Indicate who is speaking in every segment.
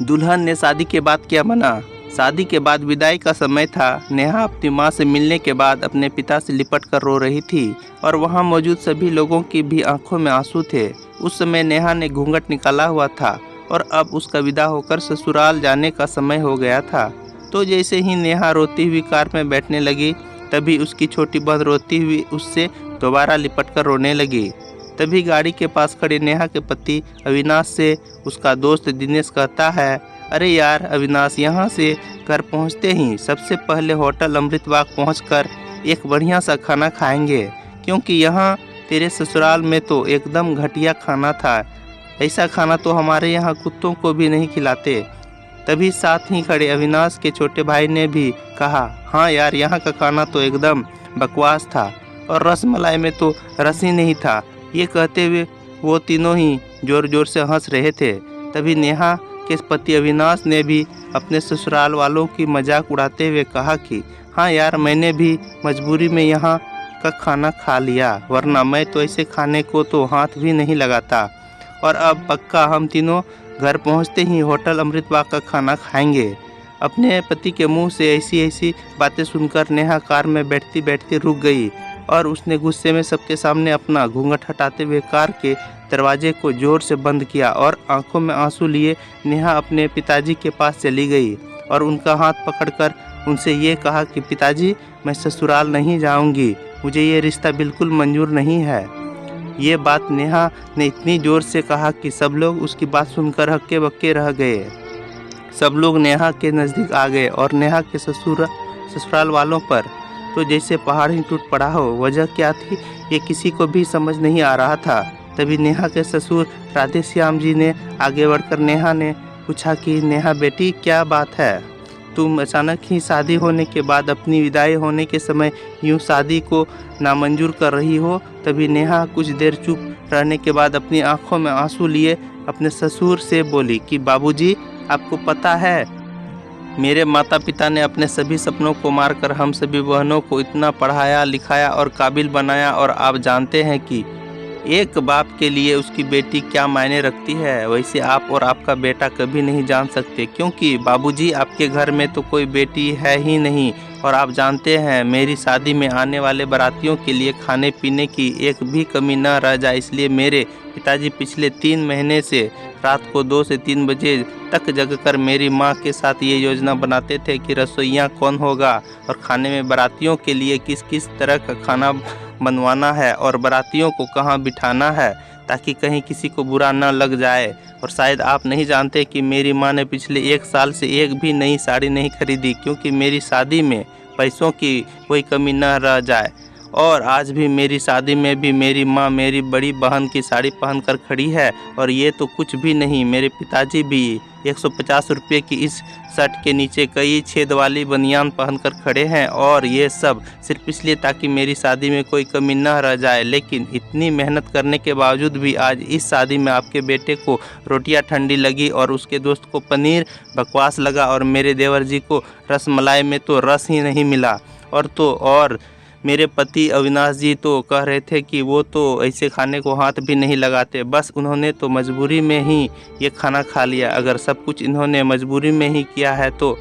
Speaker 1: दुल्हन ने शादी के बाद क्या बना। शादी के बाद विदाई का समय था। नेहा अपनी माँ से मिलने के बाद अपने पिता से लिपट कर रो रही थी और वहाँ मौजूद सभी लोगों की भी आंखों में आंसू थे। उस समय नेहा ने घूंघट निकाला हुआ था और अब उसका विदा होकर ससुराल जाने का समय हो गया था। तो जैसे ही नेहा रोती हुई कार में बैठने लगी, तभी उसकी छोटी बहन रोती हुई उससे दोबारा लिपट कर रोने लगी। तभी गाड़ी के पास खड़े नेहा के पति अविनाश से उसका दोस्त दिनेश कहता है, अरे यार अविनाश, यहाँ से घर पहुँचते ही सबसे पहले होटल अमृतबाग पहुँचकर एक बढ़िया सा खाना खाएंगे, क्योंकि यहाँ तेरे ससुराल में तो एकदम घटिया खाना था। ऐसा खाना तो हमारे यहाँ कुत्तों को भी नहीं खिलाते। तभी साथ ही खड़े अविनाश के छोटे भाई ने भी कहा, हाँ यार, यहाँ का खाना तो एकदम बकवास था और रसमलाई में तो रस ही नहीं था। ये कहते हुए वो तीनों ही जोर जोर से हंस रहे थे। तभी नेहा के पति अविनाश ने भी अपने ससुराल वालों की मजाक उड़ाते हुए कहा कि हाँ यार, मैंने भी मजबूरी में यहाँ का खाना खा लिया, वरना मैं तो ऐसे खाने को तो हाथ भी नहीं लगाता। और अब पक्का हम तीनों घर पहुँचते ही होटल अमृतबाग का खाना खाएंगे। अपने पति के मुंह से ऐसी ऐसी बातें सुनकर नेहा कार में बैठती बैठती रुक गई और उसने गुस्से में सबके सामने अपना घूंघट हटाते हुए कार के दरवाजे को जोर से बंद किया और आंखों में आंसू लिए नेहा अपने पिताजी के पास चली गई और उनका हाथ पकड़कर उनसे ये कहा कि पिताजी, मैं ससुराल नहीं जाऊंगी, मुझे ये रिश्ता बिल्कुल मंजूर नहीं है। ये बात नेहा ने इतनी ज़ोर से कहा कि सब लोग उसकी बात सुनकर हक्के बक्के रह गए। सब लोग नेहा के नज़दीक आ गए और नेहा के ससुराल वालों पर तो जैसे पहाड़ ही टूट पड़ा हो। वजह क्या थी ये किसी को भी समझ नहीं आ रहा था। तभी नेहा के ससुर राधे श्याम जी ने आगे बढ़कर नेहा ने पूछा कि नेहा बेटी, क्या बात है, तुम अचानक ही शादी होने के बाद अपनी विदाई होने के समय यूँ शादी को नामंजूर कर रही हो। तभी नेहा कुछ देर चुप रहने के बाद अपनी आंखों में आंसू लिए अपने ससुर से बोली कि बाबूजी, आपको पता है, मेरे माता पिता ने अपने सभी सपनों को मारकर हम सभी बहनों को इतना पढ़ाया लिखाया और काबिल बनाया, और आप जानते हैं कि एक बाप के लिए उसकी बेटी क्या मायने रखती है। वैसे आप और आपका बेटा कभी नहीं जान सकते, क्योंकि बाबूजी आपके घर में तो कोई बेटी है ही नहीं। और आप जानते हैं मेरी शादी में आने वाले बारातियों के लिए खाने पीने की एक भी कमी न रह जाए, इसलिए मेरे पिताजी पिछले 3 महीने से रात को 2 से 3 बजे तक जगकर मेरी माँ के साथ ये योजना बनाते थे कि रसोइया कौन होगा और खाने में बारातियों के लिए किस किस तरह का खाना बनवाना है और बारातियों को कहाँ बिठाना है, ताकि कहीं किसी को बुरा न लग जाए। और शायद आप नहीं जानते कि मेरी माँ ने पिछले 1 साल से एक भी नई साड़ी नहीं खरीदी, क्योंकि मेरी शादी में पैसों की कोई कमी न रह जाए। और आज भी मेरी शादी में भी मेरी माँ मेरी बड़ी बहन की साड़ी पहनकर खड़ी है। और ये तो कुछ भी नहीं, मेरे पिताजी भी 150 रुपये की इस शर्ट के नीचे कई छेद वाली बनियान पहनकर खड़े हैं, और ये सब सिर्फ इसलिए ताकि मेरी शादी में कोई कमी न रह जाए। लेकिन इतनी मेहनत करने के बावजूद भी आज इस शादी में आपके बेटे को रोटियां ठंडी लगी और उसके दोस्त को पनीर बकवास लगा और मेरे देवर जी को रसमलाई में तो रस ही नहीं मिला। और मेरे पति अविनाश जी तो कह रहे थे कि वो तो ऐसे खाने को हाथ भी नहीं लगाते, बस उन्होंने तो मजबूरी में ही ये खाना खा लिया। अगर सब कुछ इन्होंने मजबूरी में ही किया है तो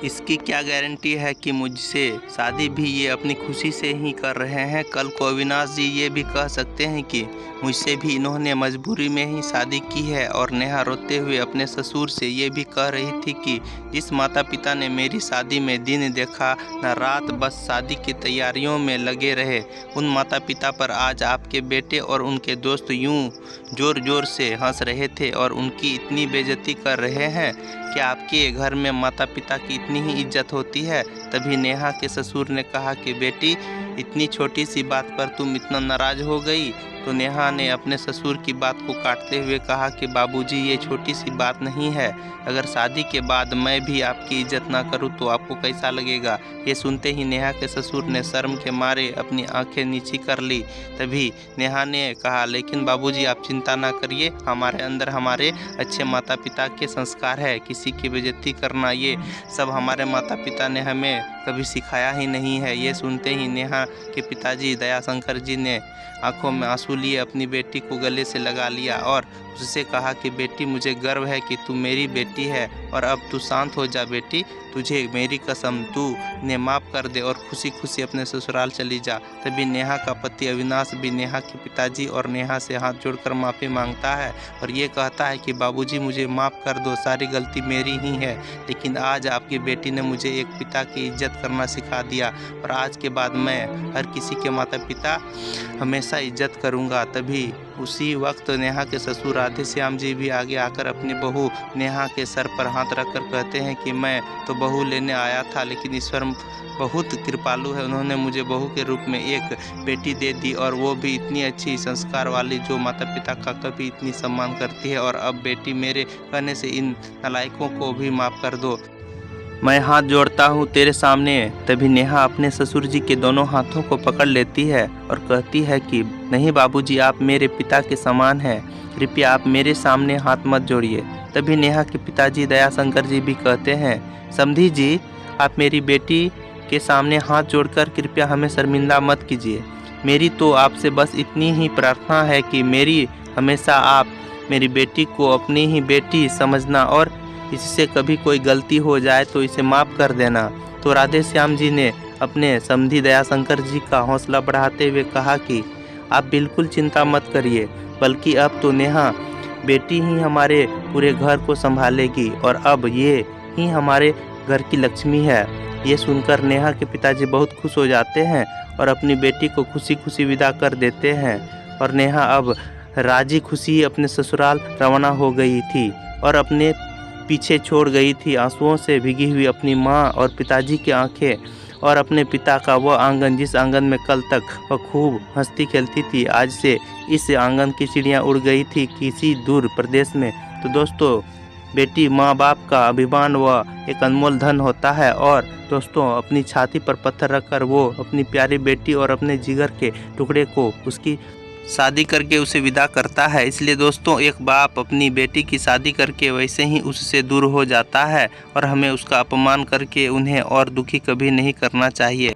Speaker 1: इसकी क्या गारंटी है कि मुझसे शादी भी ये अपनी खुशी से ही कर रहे हैं। कल को अविनाश जी ये भी कह सकते हैं कि मुझसे भी इन्होंने मजबूरी में ही शादी की है। और नेहा रोते हुए अपने ससुर से ये भी कह रही थी कि जिस माता पिता ने मेरी शादी में दिन देखा न रात, बस शादी की तैयारियों में लगे रहे, उन माता पिता पर आज आपके बेटे और उनके दोस्त यूं जोर जोर से हंस रहे थे और उनकी इतनी बेइज्जती कर रहे हैं। क्या आपके घर में माता पिता की इतनी ही इज्जत होती है? तभी नेहा के ससुर ने कहा कि बेटी, इतनी छोटी सी बात पर तुम इतना नाराज हो गई। तो नेहा ने अपने ससुर की बात को काटते हुए कहा कि बाबूजी, ये छोटी सी बात नहीं है। अगर शादी के बाद मैं भी आपकी इज्जत ना करूं तो आपको कैसा लगेगा? ये सुनते ही नेहा के ससुर ने शर्म के मारे अपनी आंखें नीची कर ली। तभी नेहा ने कहा, लेकिन बाबूजी आप चिंता ना करिए, हमारे अंदर हमारे अच्छे माता पिता के संस्कार है। किसी की बेइज्जती करना ये सब हमारे माता पिता ने हमें कभी सिखाया ही नहीं है। ये सुनते ही नेहा के पिताजी दयाशंकर जी ने आंखों में आंसू लिए अपनी बेटी को गले से लगा लिया और उससे कहा कि बेटी, मुझे गर्व है कि तू मेरी बेटी है और अब तू शांत हो जा बेटी, तुझे मेरी कसम, तू ने माफ़ कर दे और खुशी खुशी अपने ससुराल चली जा। तभी नेहा का पति अविनाश भी नेहा के पिताजी और नेहा से हाथ जोड़कर माफ़ी मांगता है और ये कहता है कि बाबूजी, मुझे माफ़ कर दो, सारी गलती मेरी ही है, लेकिन आज आपकी बेटी ने मुझे एक पिता की इज्जत करना सिखा दिया और आज के बाद मैं हर किसी के माता पिता हमेशा इज्जत करूंगा। तभी उसी वक्त नेहा के ससुर राधे श्याम जी भी आगे आकर अपनी बहू नेहा के सर पर हाथ रखकर कहते हैं कि मैं तो बहू लेने आया था, लेकिन ईश्वर बहुत कृपालु है, उन्होंने मुझे बहू के रूप में एक बेटी दे दी और वो भी इतनी अच्छी संस्कार वाली जो माता पिता का कभी इतनी सम्मान करती है। और अब बेटी, मेरे कहने से इन नालायकों को भी माफ़ कर दो, मैं हाथ जोड़ता हूँ तेरे सामने। तभी नेहा अपने ससुर जी के दोनों हाथों को पकड़ लेती है और कहती है कि नहीं बाबूजी, आप मेरे पिता के समान हैं, कृपया आप मेरे सामने हाथ मत जोड़िए। तभी नेहा के पिताजी दयाशंकर जी भी कहते हैं, समधी जी, आप मेरी बेटी के सामने हाथ जोड़कर कृपया हमें शर्मिंदा मत कीजिए। मेरी तो आपसे बस इतनी ही प्रार्थना है कि मेरी हमेशा आप मेरी बेटी को अपनी ही बेटी समझना और इससे कभी कोई गलती हो जाए तो इसे माफ़ कर देना। तो राधे श्याम जी ने अपने समधी दयाशंकर जी का हौसला बढ़ाते हुए कहा कि आप बिल्कुल चिंता मत करिए, बल्कि अब तो नेहा बेटी ही हमारे पूरे घर को संभालेगी और अब ये ही हमारे घर की लक्ष्मी है। ये सुनकर नेहा के पिताजी बहुत खुश हो जाते हैं और अपनी बेटी को खुशी खुशी विदा कर देते हैं और नेहा अब राजी खुशी अपने ससुराल रवाना हो गई थी और अपने पीछे छोड़ गई थी आंसुओं से भीगी हुई अपनी माँ और पिताजी की आंखें और अपने पिता का वह आंगन जिस आंगन में कल तक वह खूब हंसती खेलती थी। आज से इस आंगन की चिड़ियाँ उड़ गई थी किसी दूर प्रदेश में। तो दोस्तों, बेटी माँ बाप का अभिमान व एक अनमोल धन होता है और दोस्तों, अपनी छाती पर पत्थर रखकर वो अपनी प्यारी बेटी और अपने जिगर के टुकड़े को उसकी शादी करके उसे विदा करता है। इसलिए दोस्तों, एक बाप अपनी बेटी की शादी करके वैसे ही उससे दूर हो जाता है और हमें उसका अपमान करके उन्हें और दुखी कभी नहीं करना चाहिए।